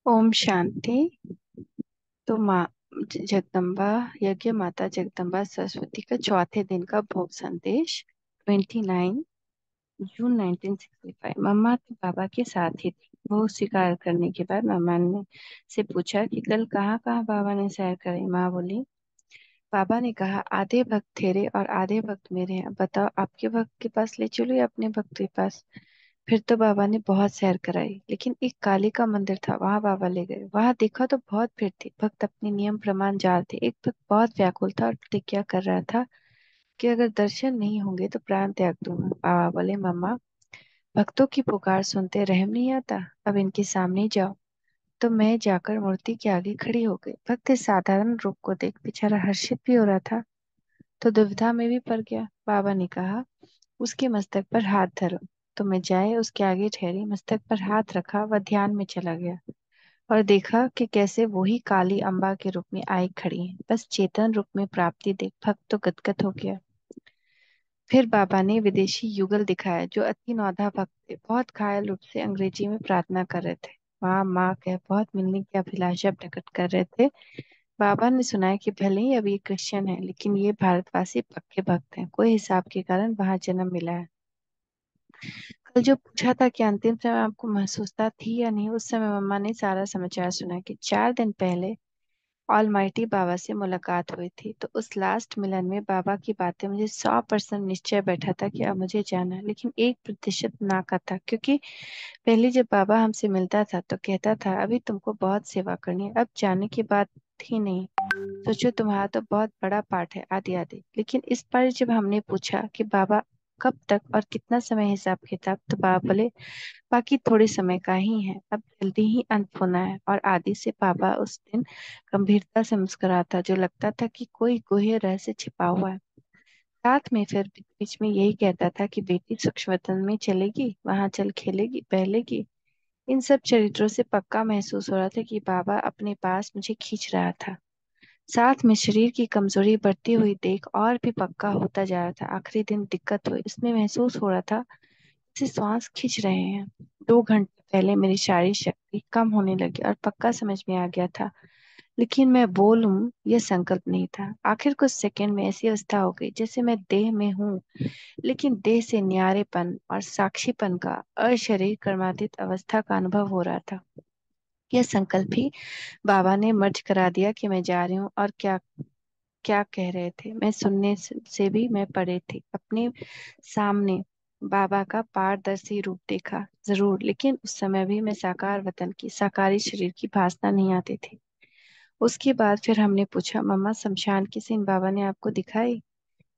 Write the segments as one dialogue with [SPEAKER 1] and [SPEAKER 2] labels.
[SPEAKER 1] ओम शांति। तो माँ जगदम्बा यज्ञ माता जगदम्बा सरस्वती का चौथे दिन का भोग संदेश 29 जून 1965। मम्मा तो बाबा के साथ ही थी। भोग स्वीकार करने के बाद मम्मा ने से पूछा कि कल कहाँ कहाँ बाबा ने सैर करी। माँ बोली, बाबा ने कहा आधे भक्त तेरे और आधे भक्त मेरे हैं। बताओ, आपके भक्त के पास ले चलो या अपने भक्त के पास। फिर तो बाबा ने बहुत सैर कराई, लेकिन एक काली का मंदिर था, वहां बाबा ले गए। वहां देखा तो बहुत भीड़ थी। भक्त अपने नियम प्रमाण जा रहे थे। एक भक्त बहुत व्याकुल था और प्रतिज्ञा कर रहा था कि अगर दर्शन नहीं होंगे तो प्राण त्याग दूंगा। बाबा बोले, मम्मा, भक्तों की पुकार सुनते रहम नहीं आता। अब इनके सामने ही जाओ। तो मैं जाकर मूर्ति के आगे खड़ी हो गई। भक्त इस साधारण रूप को देख बेचारा हर्षित भी हो रहा था, तो दुविधा में भी पड़ गया। बाबा ने कहा, उसके मस्तक पर हाथ धरो। तो मैं जाए उसके आगे ठहरी, मस्तक पर हाथ रखा, वह ध्यान में चला गया और देखा कि कैसे वही काली अम्बा के रूप में आई खड़ी है। बस चेतन रूप में प्राप्ति देख भक्त तो गदगद हो गया। फिर बाबा ने विदेशी युगल दिखाया जो अति नौधा भक्त थे। बहुत घायल रूप से अंग्रेजी में प्रार्थना कर रहे थे। माँ माँ कह बहुत मिलने की अभिलाषा प्रकट कर रहे थे। बाबा ने सुनाया कि भले ही अब ये क्रिश्चियन है, लेकिन ये भारतवासी पक्के भक्त हैं। कोई हिसाब के कारण वहां जन्म मिला है। कल जो पूछा था कि अंतिम समय आपको महसूसता थी या नहीं, उस समय मम्मा ने सारा समाचार सुना कि 4 दिन पहले ऑलमाइटी बाबा से मुलाकात हुई थी। तो उस लास्ट मिलन में बाबा की बातें मुझे 100% निश्चय बैठा था कि अब मुझे जाना है, लेकिन 1% ना का था। क्योंकि पहले जब बाबा हमसे मिलता था तो कहता था अभी तुमको बहुत सेवा करनी है, अब जाने की बात ही नहीं, सोचो तुम्हारा तो बहुत बड़ा पाठ है, आदि आदि। लेकिन इस बार जब हमने पूछा कि बाबा कब तक और कितना समय हिसाब किताब, तो बाबा बोले बाकी थोड़े समय का ही है, अब जल्दी ही अंत होना है। और आदि से बाबा उस दिन गंभीरता से मुस्कुराता, जो लगता था कि कोई गुह्य रहस्य छिपा हुआ है। साथ में फिर बीच बीच में यही कहता था कि बेटी सूक्ष्म वतन में चलेगी, वहां चल खेलेगी बहलेगी। इन सब चरित्रों से पक्का महसूस हो रहा था कि बाबा अपने पास मुझे खींच रहा था। साथ में शरीर की कमजोरी बढ़ती हुई देख और भी पक्का होता जा रहा था। आखिरी दिन दिक्कत हुई, इसमें महसूस हो रहा था जैसे श्वास खींच रहे हैं। 2 घंटे पहले मेरी शारीरिक शक्ति कम होने लगी और पक्का समझ में आ गया था, लेकिन मैं बोलूं यह संकल्प नहीं था। आखिर कुछ सेकंड में ऐसी अवस्था हो गई जैसे मैं देह में हूँ, लेकिन देह से न्यारेपन और साक्षीपन का, अशरीर कर्मातीत अवस्था का अनुभव हो रहा था। यह संकल्प ही बाबा ने मर्ज करा दिया कि मैं जा रही हूँ। और क्या क्या कह रहे थे मैं सुनने से भी मैं पड़े थी। अपने सामने बाबा का पारदर्शी रूप देखा जरूर, लेकिन उस समय भी मैं साकार वतन की, साकारी शरीर की भासना नहीं आती थी। उसके बाद फिर हमने पूछा, मम्मा शमशान की सीन बाबा ने आपको दिखाई।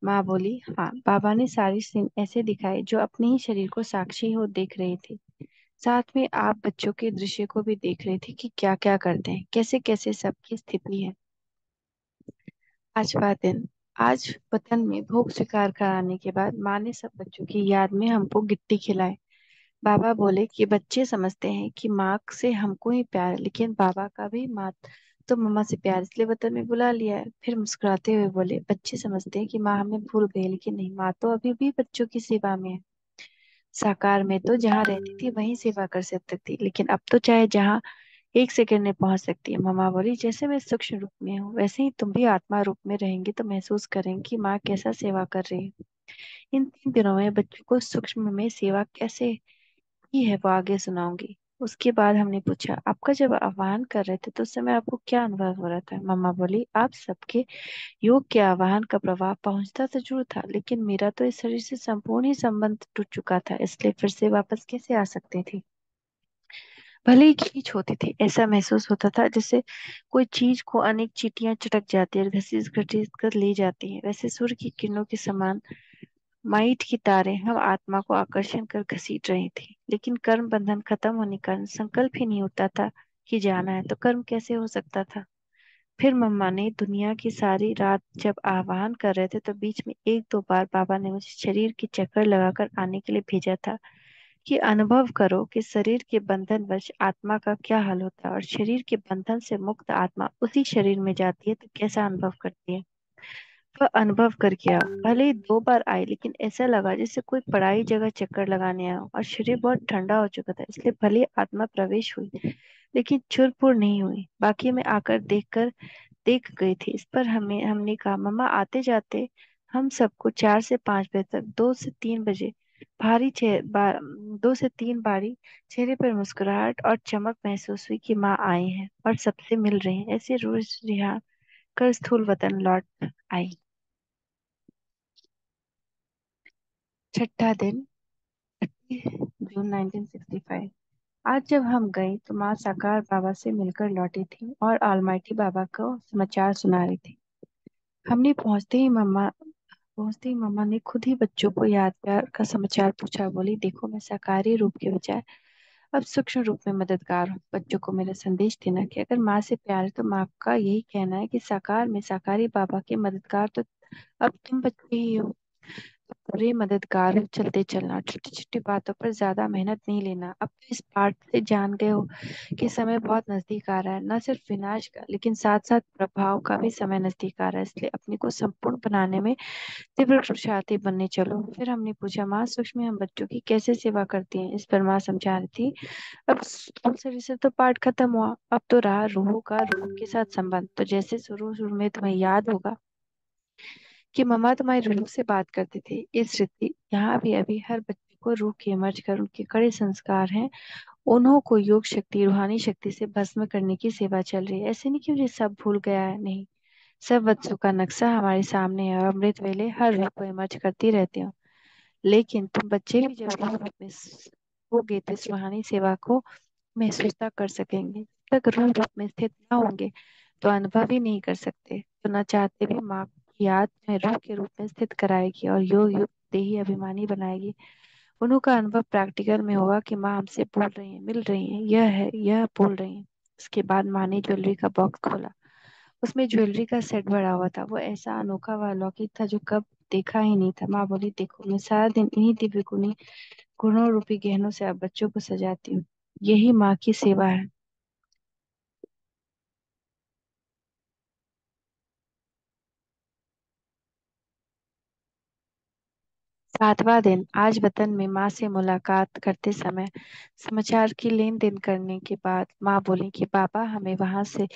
[SPEAKER 1] माँ बोली, हाँ, बाबा ने सारी सीन ऐसे दिखाई जो अपने ही शरीर को साक्षी हो देख रही थी। साथ में आप बच्चों के दृश्य को भी देख रही थी कि क्या क्या करते हैं, कैसे कैसे सबकी स्थिति है। 5वां दिन। आज वतन में भोग स्वीकार कराने के बाद माँ ने सब बच्चों की याद में हमको गिट्टी खिलाई। बाबा बोले कि बच्चे समझते हैं कि माँ से हमको ही प्यार है, लेकिन बाबा का भी माँ तो मम्मा से प्यार, इसलिए वतन में बुला लिया है। फिर मुस्कुराते हुए बोले, बच्चे समझते हैं कि माँ हमें भूल गई, लेकिन नहीं, माँ तो अभी भी बच्चों की सेवा में है। साकार में तो जहाँ रहती थी वहीं सेवा कर सकती थी, लेकिन अब तो चाहे जहाँ 1 सेकंड में पहुंच सकती है। मम्मा बोली, जैसे मैं सूक्ष्म रूप में हूँ वैसे ही तुम भी आत्मा रूप में रहेंगी तो महसूस करेंगे कि माँ कैसा सेवा कर रही है। इन 3 दिनों में बच्चों को सूक्ष्म में सेवा कैसे की है वो आगे सुनाऊंगी। उसके बाद हमने पूछा, आपका जब आह्वान कर रहे थे तो उस समय आपको क्या अनुभव हो रहा था। मम्मा बोली, आप सबके योग के आह्वान का प्रभाव पहुंचता तो जरूर था, लेकिन मेरा तो इस शरीर से संपूर्ण ही संबंध टूट चुका था, इसलिए फिर से वापस कैसे आ सकती थी। भले ही खींच होती थी, ऐसा महसूस होता था जैसे कोई चीज को अनेक चींटियां चटक जाती है और घसीट घसीट कर ले जाती है। वैसे सूर्य की किरणों के समान माइट की तारें हम आत्मा को आकर्षण कर घसीट रही थी। लेकिन कर्म बंधन खत्म होने का संकल्प ही नहीं होता था कि जाना है, तो कर्म कैसे हो सकता था। फिर मम्मा ने दुनिया की सारी रात जब आह्वान कर रहे थे तो बीच में 1-2 बार बाबा ने मुझे शरीर की चक्कर लगाकर आने के लिए भेजा था कि अनुभव करो कि शरीर के बंधन वश आत्मा का क्या हाल होता है, और शरीर के बंधन से मुक्त आत्मा उसी शरीर में जाती है तो कैसा अनुभव करती है। वह अनुभव करके आओ। भले ही 2 बार आई, लेकिन ऐसा लगा जैसे कोई पराई जगह चक्कर लगाने आया हो, और शरीर बहुत ठंडा हो चुका था, इसलिए भले ही आत्मा प्रवेश हुई लेकिन चुरपुर नहीं हुई। बाकी में आकर देख गई थी। इस पर हमने कहा, मम्मा आते जाते हम सबको 4 से 5 बजे तक 2 से 3 बजे भारी चेह बा, 2 से 3 बारी चेहरे पर मुस्कुराहट और चमक महसूस हुई कि माँ आई हैं और सबसे मिल रही हैं। ऐसे रोज रिहा कर स्थूल वतन लौट आई। छठा दिन, 30 जून 1965। आज जब हम गए तो माँ साकार बाबा से मिलकर लौटी थी और ऑलमाइटी बाबा को समाचार सुना रही थी। हमने पहुंचते ही मम्मा ने खुद ही बच्चों को याद प्यार का समाचार पूछा। बोली, देखो मैं साकारी रूप के बजाय अब सूक्ष्म रूप में मददगार हूँ। बच्चों को मेरा संदेश देना कि अगर माँ से प्यार है तो माँ का यही कहना है कि साकार में साकारी बाबा के मददगार तो अब तुम बच्चे ही हो। बुरे मददगार हो, चलते चलना, छोटी छोटी बातों पर ज्यादा मेहनत नहीं लेना। अब तो इस पाठ से जान गए हो कि समय बहुत नजदीक आ रहा है, न सिर्फ विनाश का लेकिन साथ साथ प्रभाव का भी समय नजदीक आ रहा है। इसलिए अपने को संपूर्ण बनाने में तीव्र पुरुषार्थी बनने चलो। फिर हमने पूछा, माँ सूक्ष्म में हम बच्चों की कैसे सेवा करती हैं? इस पर माँ समझा रही थी, अब स्थूल शरीर से तो पाठ खत्म हुआ, अब तो रहा रूह का रूह के साथ संबंध। तो जैसे शुरू शुरू में तुम्हें याद होगा कि मम्मा तुम्हारी रूह से बात करते थे, इस रीति यहाँ भी अभी हर बच्चे को रूह के मर्ज कर उनके कड़े संस्कार हैं, उन्हों को योग शक्ति रूहानी शक्ति से भस्म करने की सेवा चल रही है। ऐसे नहीं कि मुझे सब भूल गया है, नहीं। सब वत्सों का नक्शा हमारे सामने है और अमृत वेले हर रूह को इमर्ज करती रहती हूँ। लेकिन तुम बच्चे भी जब रूह रूप में होगे तो इस रूहानी सेवा को महसूस कर सकेंगे। जब तक रूह रूप में स्थित न होंगे तो अनुभव ही नहीं कर सकते। तो न चाहते भी माँ की याद में रूह के रूप में स्थित कराएगी और योग युक्त देही अभिमानी बनाएगी। उनका अनुभव प्रैक्टिकल में होगा कि माँ हमसे बोल रही है, मिल रही है, यह है, यह बोल रही है। उसके बाद माँ ने ज्वेलरी का बॉक्स खोला। उसमें ज्वेलरी का सेट भरा हुआ था। वो ऐसा अनोखा व अलौकिक था जो कब देखा ही नहीं था। माँ बोली, देखो मैं सारा दिन इन्हीं दिव्य गुणों रूपी गहनों से अब बच्चों को सजाती हूँ। यही माँ की सेवा है। 7वां दिन, आज वतन में माँ से मुलाकात करते समय समाचार की लेन देन करने के बाद माँ बोली कि पापा हमें वहां से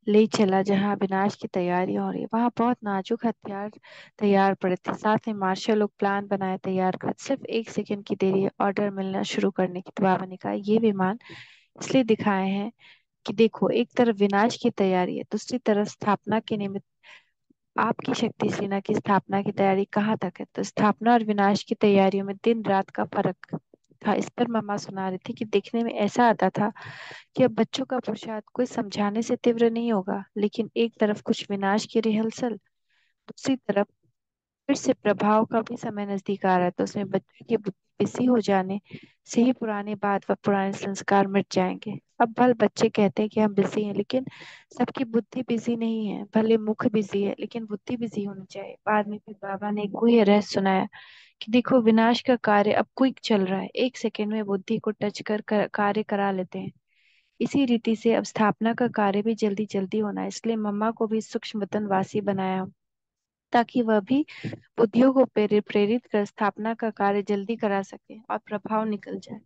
[SPEAKER 1] ले चला जहाँ विनाश की तैयारी हो रही है। वहां बहुत नाजुक हथियार तैयार पड़े थे, साथ में मार्शल लोग प्लान बनाए तैयार कर। सिर्फ 1 सेकंड की देरी है ऑर्डर मिलना शुरू करने की। तो बाबा ने कहा, ये विमान इसलिए दिखाए हैं कि देखो, एक तरफ विनाश की तैयारी है, दूसरी तरफ स्थापना के निमित्त आपकी शक्ति सेना की स्थापना की तैयारी कहाँ तक है। तो स्थापना और विनाश की तैयारियों में दिन रात का फर्क था। इस पर मम्मा सुना रही थी कि देखने में ऐसा आता था कि अब बच्चों का पुरुषार्थ कोई समझाने से तीव्र नहीं होगा, लेकिन एक तरफ कुछ विनाश की रिहर्सल, दूसरी तरफ फिर से प्रभाव का भी समय नजदीक आ रहा है। तो उसमें बच्चे की बुद्धि बिजी हो जाने से ही पुरानी बात व पुराने संस्कार मिट जाएंगे। अब भले बच्चे कहते हैं कि हम बिजी हैं, लेकिन सबकी बुद्धि बिजी नहीं है। भले मुख बिजी है लेकिन बुद्धि बिजी होनी चाहिए। बाद में फिर बाबा ने एक कोई रहस्य सुनाया कि देखो, विनाश का कार्य अब क्विक चल रहा है, 1 सेकंड में बुद्धि को टच कार्य करा लेते हैं। इसी रीति से अब स्थापना का कार्य भी जल्दी जल्दी होना है। इसलिए मम्मा को भी सूक्ष्म वतन वासी बनाया हूं, ताकि वह भी बुद्धियों को प्रेरित कर स्थापना का कार्य जल्दी करा सके और प्रभाव निकल जाए।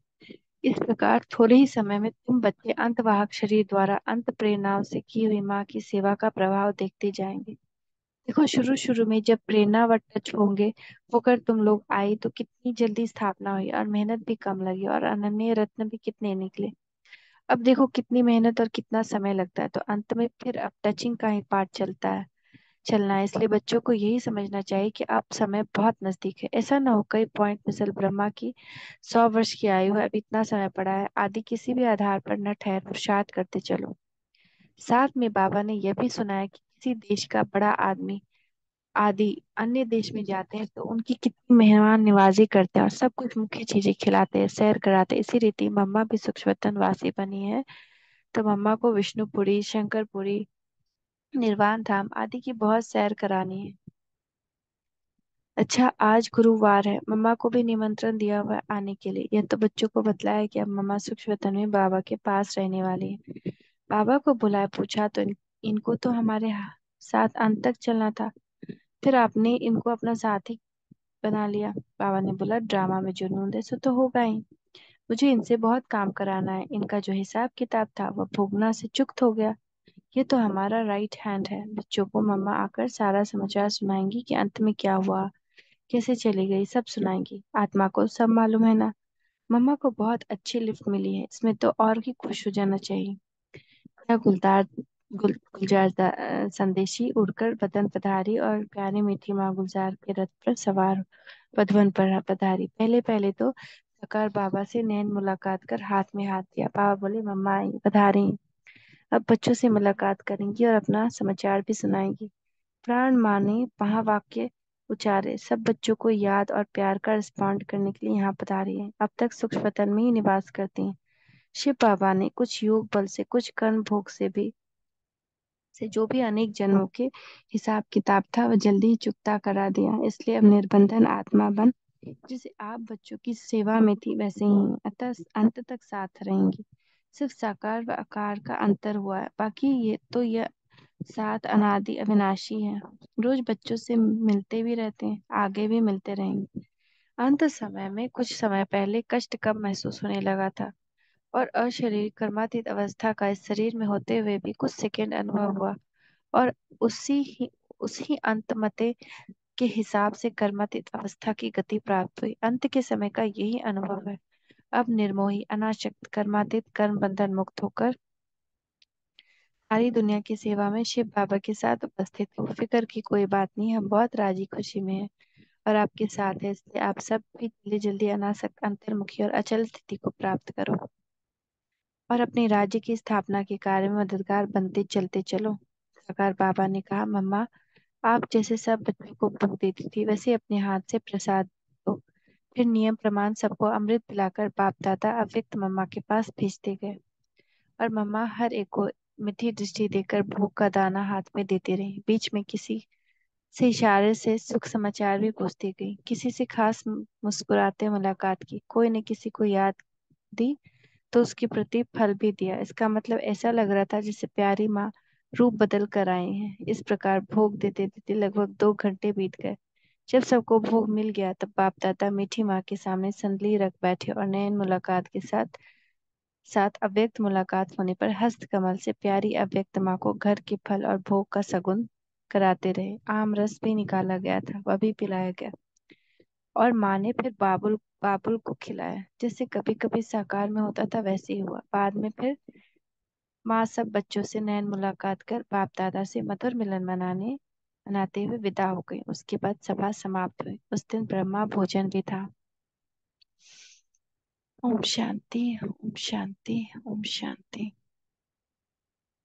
[SPEAKER 1] इस प्रकार थोड़े ही समय में तुम बच्चे अंतवाहक शरीर द्वारा अंत प्रेरणाओं से की हुई माँ की सेवा का प्रभाव देखते जाएंगे। देखो, शुरू शुरू में जब प्रेरणा व टच होंगे होकर तुम लोग आई तो कितनी जल्दी स्थापना हुई और मेहनत भी कम लगी और अनन्य रत्न भी कितने निकले। अब देखो कितनी मेहनत और कितना समय लगता है। तो अंत में फिर अब टचिंग का ही पार्ट चलना है। इसलिए बच्चों को यही समझना चाहिए कि अब समय बहुत नजदीक है। ऐसा ना हो कई पॉइंट मिसल ब्रह्मा की 100 वर्ष की आयु है, अब इतना समय पड़ा है आदि किसी भी आधार पर न ठहर पुरुषार्थ करते चलो। साथ में बाबा ने यह भी सुनाया कि किसी देश का बड़ा आदमी आदि अन्य देश में जाते हैं तो उनकी कितनी मेहमान निवाजी करते हैं और सब कुछ मुख्य चीजें खिलाते हैं, सैर कराते हैं। इसी रीति मम्मा भी सुखवतन वासी बनी है तो मम्मा को विष्णुपुरी, शंकरपुरी, निर्वाण धाम आदि की बहुत सैर करानी है। अच्छा, आज गुरुवार है, मम्मा को भी निमंत्रण दिया हुआ है आने के लिए। यह तो बच्चों को बतलाया कि अब मम्मा सुखवतन में बाबा के पास रहने वाली है। बाबा को बुलाया, पूछा तो इनको तो हमारे साथ अंत तक चलना था, फिर आपने इनको अपना साथी बना लिया। बाबा ने बोला, ड्रामा में जुनून है सो तो होगा ही। मुझे इनसे बहुत काम कराना है। इनका जो हिसाब किताब था वह भोगना से चुक्त हो गया। ये तो हमारा राइट हैंड है। बच्चों को मम्मा आकर सारा समाचार सुनाएंगी कि अंत में क्या हुआ, कैसे चली गई, सब सुनाएंगी। आत्मा को सब मालूम है ना। मम्मा को बहुत अच्छी लिफ्ट मिली है, इसमें तो और भी खुश हो जाना चाहिए। यह गुलजार संदेशी उड़कर वतन पधारी और प्यारी मीठी माँ गुलजार के रथ पर सवार वधवन पर पधारी। पहले पहले तो सरकार बाबा से नैन मुलाकात कर हाथ में हाथ दिया। बाबा बोले, मम्मा आई, पधारी। अब बच्चों से मुलाकात करेंगी और अपना समाचार भी सुनाएंगी। प्राण माँ ने वहाँ वाक्य उचारे। सब बच्चों को याद और प्यार का रिस्पॉन्ड करने के लिए यहाँ पधारी हैं। अब तक सूक्ष्म वतन में ही निवास करती हैं। शिव बाबा ने कुछ योग बल से, कुछ कर्म भोग से जो भी अनेक जन्मों के हिसाब किताब था वह जल्दी ही चुकता करा दिया। इसलिए अब निर्बंधन आत्मा बन, जैसे आप बच्चों की सेवा में थी वैसे ही हैं। अतः अंत तक साथ रहेंगी। सिर्फ साकार व आकार का अंतर हुआ है, बाकी यह साथ अनादि अविनाशी है। रोज बच्चों से मिलते भी रहते हैं, आगे भी मिलते रहेंगे। अंत समय में कुछ समय पहले कष्ट कम महसूस होने लगा था और अशरीर कर्मातीत अवस्था का इस शरीर में होते हुए भी कुछ सेकंड अनुभव हुआ और उसी ही उसी अंत मते के हिसाब से कर्मातीत अवस्था की गति प्राप्त हुई। अंत के समय का यही अनुभव है। अब निर्मोही अनासक्त कर्मातीत कर्म बंधन मुक्त होकर सारी दुनिया की सेवा में शिव बाबा के साथ उपस्थित हो। फिक्र की कोई बात नहीं, हम बहुत राजी खुशी में हैं और आपके साथ है। इसलिए आप सब भी जल्दी जल्दी अनासक्त अंतर्मुखी और अचल स्थिति को प्राप्त करो और अपने राज्य की स्थापना के कार्य में मददगार बनते चलते चलो। साकार बाबा ने कहा, मम्मा आप जैसे सब बच्चों को भोग देती थी वैसे अपने हाथ से प्रसाद दो। फिर नियम प्रमाण सबको अमृत पिलाकर बाप दादा अव्यक्त मम्मा के पास भेजते गए और मम्मा हर एक को मीठी दृष्टि देकर भोग का दाना हाथ में देती रही। बीच में किसी से इशारे से सुख समाचार भी पूछती गई। किसी से खास मुस्कुराते मुलाकात की। कोई ने किसी को याद दी तो उसके प्रति फल भी दिया। इसका मतलब ऐसा लग रहा था जैसे प्यारी माँ रूप बदल कर आए हैं। इस प्रकार भोग देते देते लगभग 2 घंटे बीत गए। जब सबको भोग मिल गया तब बाप दादा मीठी माँ के सामने संदली रख बैठे और नयन मुलाकात के साथ साथ अव्यक्त मुलाकात होने पर हस्त कमल से प्यारी अव्यक्त माँ को घर के फल और भोग का सगुन कराते रहे। आम रस भी निकाला गया था, वह भी पिलाया गया और माँ ने फिर बाबुल बाबुल को खिलाया। जैसे कभी कभी साकार में होता था वैसे ही हुआ। बाद में फिर माँ सब बच्चों से नैन मुलाकात कर बाप दादा से मधुर मिलन मनाते हुए विदा हो गई। उसके बाद सभा समाप्त हुई। उस दिन ब्रह्मा भोजन भी था। ओम शांति, ओम शांति, ओम शांति।